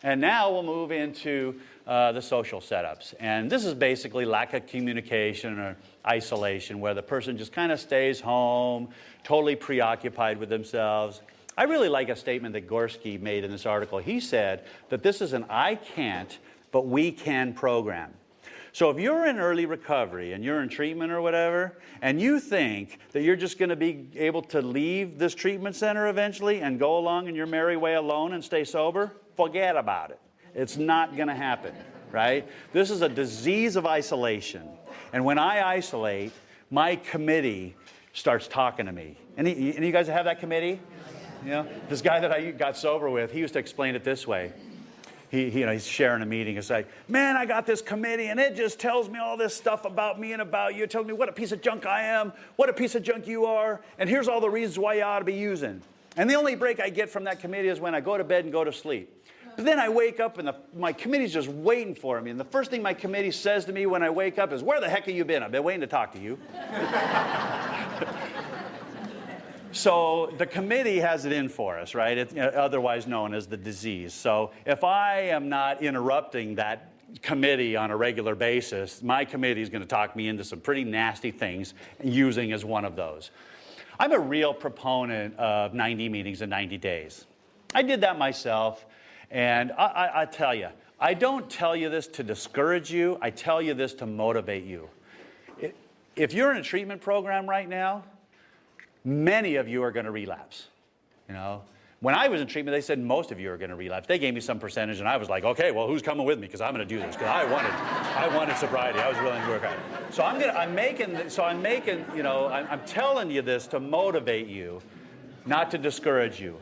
And now we'll move into the social setups. And this is basically lack of communication or isolation, where the person just kind of stays home, totally preoccupied with themselves. I really like a statement that Gorski made in this article. He said that this is an I can't, but we can program. So if you're in early recovery and you're in treatment or whatever, and you think that you're just going to be able to leave this treatment center eventually and go along in your merry way alone and stay sober, forget about it. It's not going to happen, right? This is a disease of isolation. And when I isolate, my committee starts talking to me. Any you guys have that committee? You know, this guy that I got sober with, he used to explain it this way. He's sharing a meeting. It's like, man, I got this committee, and it just tells me all this stuff about me and about you. It tells me what a piece of junk I am, what a piece of junk you are, and here's all the reasons why you ought to be using. And the only break I get from that committee is when I go to bed and go to sleep. But then I wake up, and my committee's just waiting for me. And the first thing my committee says to me when I wake up is, where the heck have you been? I've been waiting to talk to you. So the committee has it in for us, right? It's otherwise known as the disease. So if I am not interrupting that committee on a regular basis, my committee is going to talk me into some pretty nasty things, using as one of those. I'm a real proponent of 90 meetings in 90 days. I did that myself, and I tell you, I don't tell you this to discourage you. I tell you this to motivate you. If you're in a treatment program right now, many of you are going to relapse. You know, when I was in treatment, they said most of you are going to relapse. They gave me some percentage, and I was like, okay, well, who's coming with me? Because I'm going to do this. Because I wanted sobriety. I was willing to work on it. So I'm telling you this to motivate you, not to discourage you.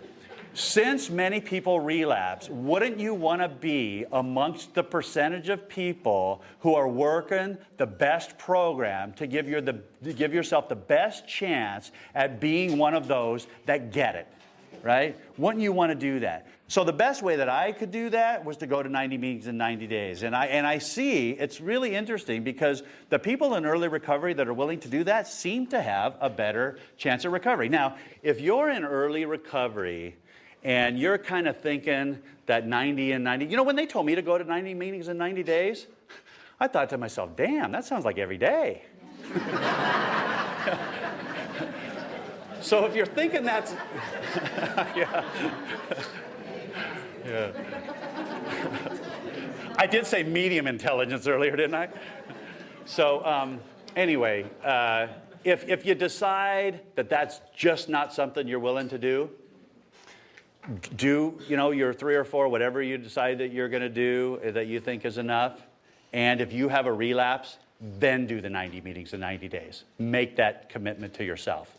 Since many people relapse, wouldn't you want to be amongst the percentage of people who are working the best program to give yourself the best chance at being one of those that get it, right? Wouldn't you want to do that? So the best way that I could do that was to go to 90 meetings in 90 days. And I see it's really interesting because the people in early recovery that are willing to do that seem to have a better chance of recovery. Now, if you're in early recovery and you're kind of thinking that 90 and 90, you know, when they told me to go to 90 meetings in 90 days, I thought to myself, damn, that sounds like every day. So if you're thinking that's, yeah. Yeah. I did say medium intelligence earlier, didn't I? So anyway, if you decide that that's just not something you're willing to do your 3 or 4, whatever you decide that you're going to do that you think is enough. And if you have a relapse, then do the 90 meetings in 90 days. Make that commitment to yourself.